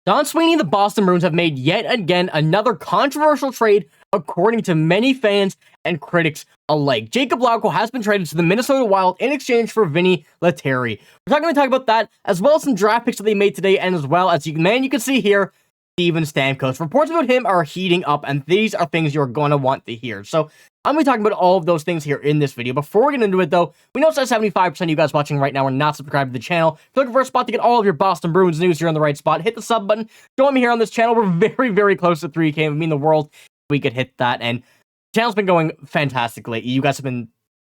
Don Sweeney and the Boston Bruins have made yet again another controversial trade, according to many fans and critics alike. Jakub Lauko has been traded to the Minnesota Wild in exchange for Vinni Letteri. We're not going to talk about that, as well as some draft picks that they made today, and as well as you can see here, Steven Stamkos. Reports about him are heating up, and these are things you're going to want to hear. So I'm going to be talking about all of those things here in this video. Before we get into it, though, we know that 75% of you guys watching right now are not subscribed to the channel. If you're looking for a spot to get all of your Boston Bruins news, you're in the right spot. Hit the sub button. Join me here on this channel. We're very, very close to 3K. It would mean the world if we could hit that. And the channel's been going fantastic lately. You guys have been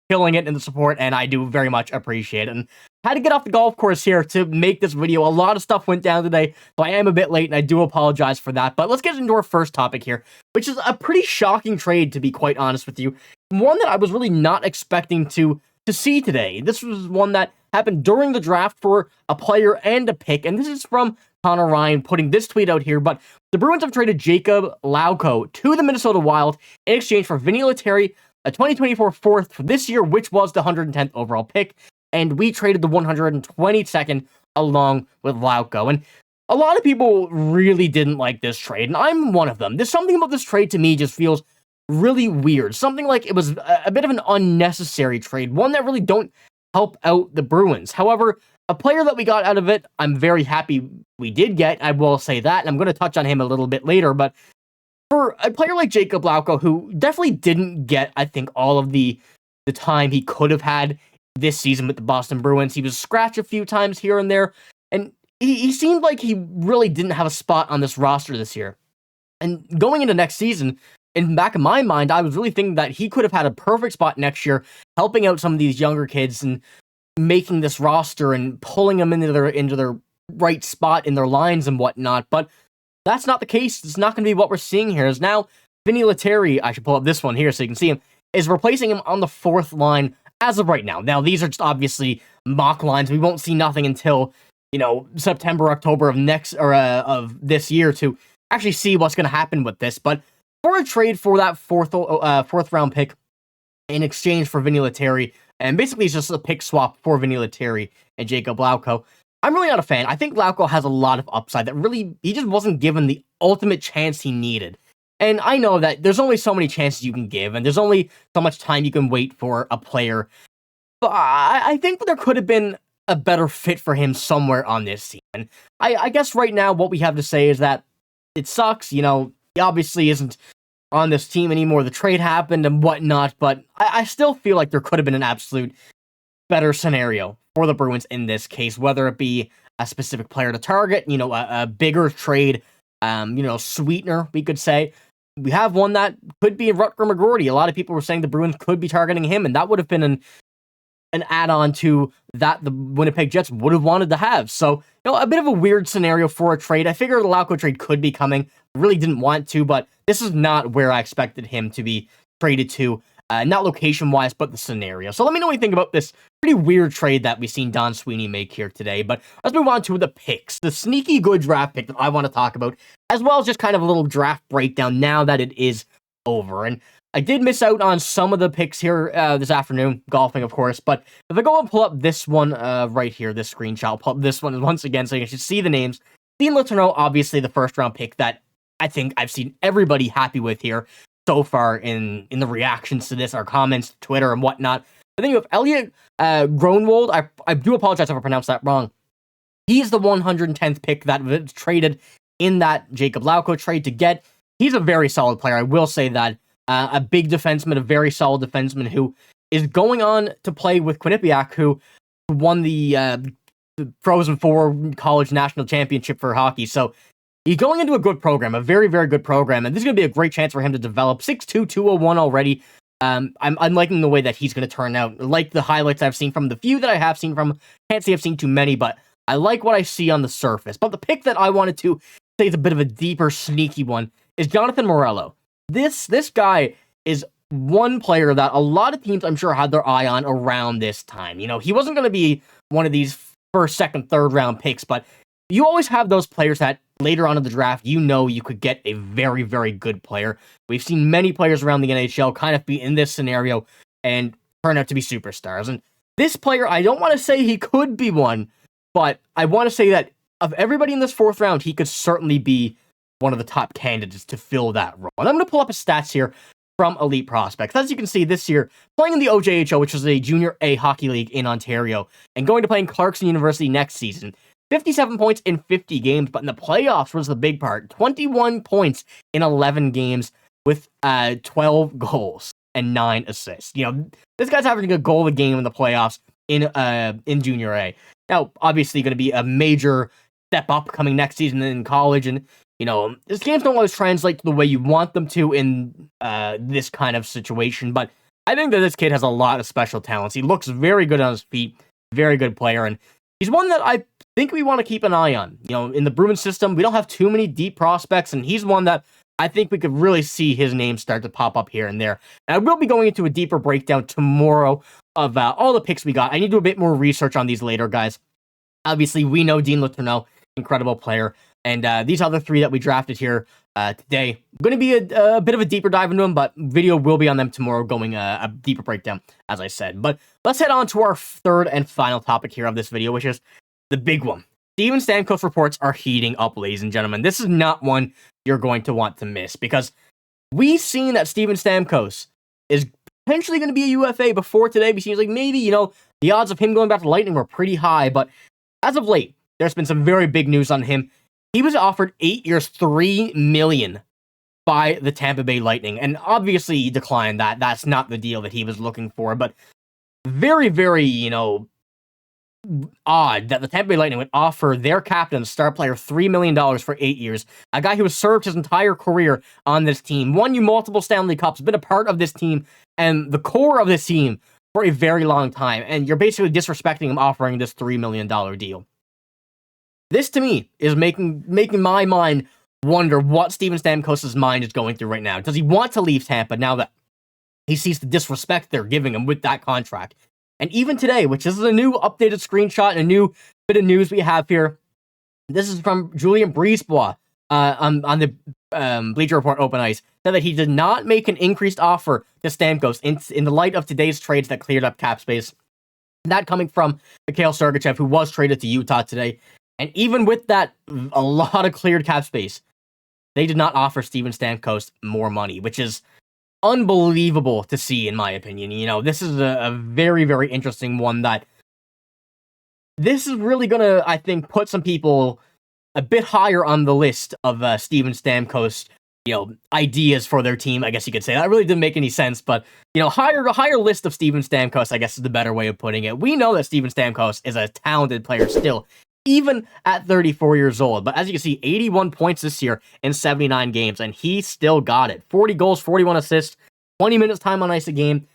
killing it in the support, and I do very much appreciate it. And I had to get off the golf course here to make this video. A lot of stuff went down today, so I am a bit late, and I do apologize for that. But let's get into our first topic here, which is a pretty shocking trade, to be quite honest with you. One that I was really not expecting to see today. This was one that happened during the draft for a player and a pick, and this is from Connor Ryan putting this tweet out here. But the Bruins have traded Jakub Lauko to the Minnesota Wild in exchange for Vinni Letteri, a 2024 fourth for this year, which was the 110th overall pick, and we traded the 122nd along with Lauko. And a lot of people really didn't like this trade, and I'm one of them. There's something about this trade to me just feels really weird. Something like it was a bit of an unnecessary trade, one that really don't help out the Bruins. However, a player that we got out of it, I'm very happy we did get, I will say that, and I'm going to touch on him a little bit later, but for a player like Jakub Lauko, who definitely didn't get, I think, all of the time he could have had this season with the Boston Bruins, he was scratched a few times here and there, and he seemed like he really didn't have a spot on this roster this year. And going into next season, in the back of my mind, I was really thinking that he could have had a perfect spot next year, helping out some of these younger kids and making this roster and pulling them into their right spot in their lines and whatnot. But that's not the case. It's not going to be what we're seeing here. Is now Vinni Letteri, I should pull up this one here so you can see him, is replacing him on the fourth line as of right now. Now, these are just obviously mock lines. We won't see nothing until, September, October of this year to actually see what's going to happen with this. But for a trade for that fourth round pick in exchange for Vinni Letteri, and basically it's just a pick swap for Vinni Letteri and Jakub Lauko, I'm really not a fan. I think Lauko has a lot of upside that really, he just wasn't given the ultimate chance he needed. And I know that there's only so many chances you can give, and there's only so much time you can wait for a player. But I think that there could have been a better fit for him somewhere on this team. And I guess right now what we have to say is that it sucks, he obviously isn't on this team anymore. The trade happened and whatnot, but I still feel like there could have been an absolute better scenario for the Bruins in this case, whether it be a specific player to target, a bigger trade, sweetener, we could say. We have one that could be Rutger McGroarty. A lot of people were saying the Bruins could be targeting him, and that would have been an add-on to that the Winnipeg Jets would have wanted to have. So, a bit of a weird scenario for a trade. I figured the Lauko trade could be coming. Really didn't want to, but this is not where I expected him to be traded to. Not location-wise, but the scenario. So let me know what you think about this pretty weird trade that we've seen Don Sweeney make here today. But let's move on to the picks. The sneaky good draft pick that I want to talk about, as well as just kind of a little draft breakdown now that it is over. And I did miss out on some of the picks here this afternoon, golfing, of course. But if I go and pull up this one right here, this screenshot, I'll pull up this one once again so you can see the names. Dean Letourneau, obviously the first-round pick that I think I've seen everybody happy with here so far in the reactions to this, our comments, Twitter, and whatnot. And then you have Elliott Groenewold. I do apologize if I pronounced that wrong. He's the 110th pick that was traded in that Jakub Lauko trade to get. He's a very solid player, I will say that. A big defenseman, a very solid defenseman who is going on to play with Quinnipiac, who won the Frozen Four college national championship for hockey. So he's going into a good program, a very, very good program, and this is going to be a great chance for him to develop. 6'2", 201 already. I'm liking the way that he's going to turn out. I like the highlights I've seen from the few that I have seen from. Can't say I've seen too many, but I like what I see on the surface. But the pick that I wanted to say is a bit of a deeper, sneaky one is Jonathan Morello. This guy is one player that a lot of teams, I'm sure, had their eye on around this time. He wasn't going to be one of these first, second, third round picks, but you always have those players that later on in the draft, you could get a very, very good player. We've seen many players around the NHL kind of be in this scenario and turn out to be superstars. And this player, I don't want to say he could be one, but I want to say that of everybody in this 4th round, he could certainly be one of the top candidates to fill that role. And I'm going to pull up his stats here from Elite Prospects. As you can see, this year, playing in the OJHO, which is a Junior A hockey league in Ontario, and going to play in Clarkson University next season. 57 points in 50 games, but in the playoffs was the big part. 21 points in 11 games with 12 goals and 9 assists. You know, this guy's averaging a goal a game in the playoffs in Junior A. Now, obviously, going to be a major step up coming next season in college, and you know, his games don't always translate to the way you want them to in this kind of situation, but I think that this kid has a lot of special talents. He looks very good on his feet, very good player, and he's one that I think we want to keep an eye on. You know, in the Bruins system, we don't have too many deep prospects, and he's one that I think we could really see his name start to pop up here and there. And I will be going into a deeper breakdown tomorrow of all the picks we got. I need to do a bit more research on these later, guys. Obviously, we know Dean Letourneau, incredible player. And these other 3 that we drafted here today, going to be a bit of a deeper dive into them, but video will be on them tomorrow, going a deeper breakdown, as I said. But let's head on to our 3rd and final topic here of this video, which is the big one. Steven Stamkos reports are heating up, ladies and gentlemen. This is not one you're going to want to miss, because we've seen that Steven Stamkos is potentially going to be a UFA before today. It seems like maybe, you know, the odds of him going back to Lightning were pretty high, but as of late, there's been some very big news on him. He was offered 8 years, $3 million by the Tampa Bay Lightning, and obviously he declined that. That's not the deal that he was looking for, but very, very, you know, odd that the Tampa Bay Lightning would offer their captain, star player, $3 million for 8 years. A guy who has served his entire career on this team, won you multiple Stanley Cups, been a part of this team and the core of this team for a very long time, and you're basically disrespecting him offering this $3 million deal. This, to me, is making my mind wonder what Steven Stamkos' mind is going through right now. Does he want to leave Tampa now that he sees the disrespect they're giving him with that contract? And even today, which is a new updated screenshot and a new bit of news we have here, this is from Julien Brisebois on the Bleacher Report Open Ice, said that he did not make an increased offer to Stamkos in the light of today's trades that cleared up cap space. That coming from Mikhail Sergachev, who was traded to Utah today. And even with that, a lot of cleared cap space, they did not offer Steven Stamkos more money, which is unbelievable to see, in my opinion. You know, this is a very, very interesting one that this is really going to, I think, put some people a bit higher on the list of Steven Stamkos, you know, ideas for their team, I guess you could say. That really didn't make any sense, but, you know, higher list of Steven Stamkos, I guess is the better way of putting it. We know that Steven Stamkos is a talented player still, even at 34 years old. But as you can see, 81 points this year in 79 games, and he still got it. 40 goals, 41 assists, 20 minutes time on ice a game.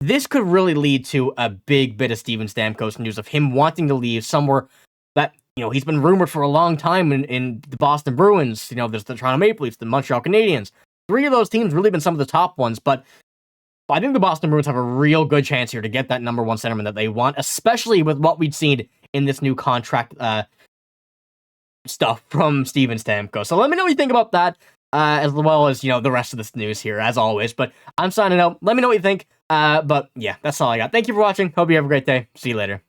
This could really lead to a big bit of Steven Stamkos news of him wanting to leave somewhere that, you know, he's been rumored for a long time in the Boston Bruins. You know, there's the Toronto Maple Leafs, the Montreal Canadiens. 3 of those teams really been some of the top ones, but I think the Boston Bruins have a real good chance here to get that number 1 centerman that they want, especially with what we've seen in this new contract stuff from Steven Stamkos. So let me know what you think about that, as well as, you know, the rest of this news here, as always. But I'm signing out. Let me know what you think. But yeah, that's all I got. Thank you for watching. Hope you have a great day. See you later.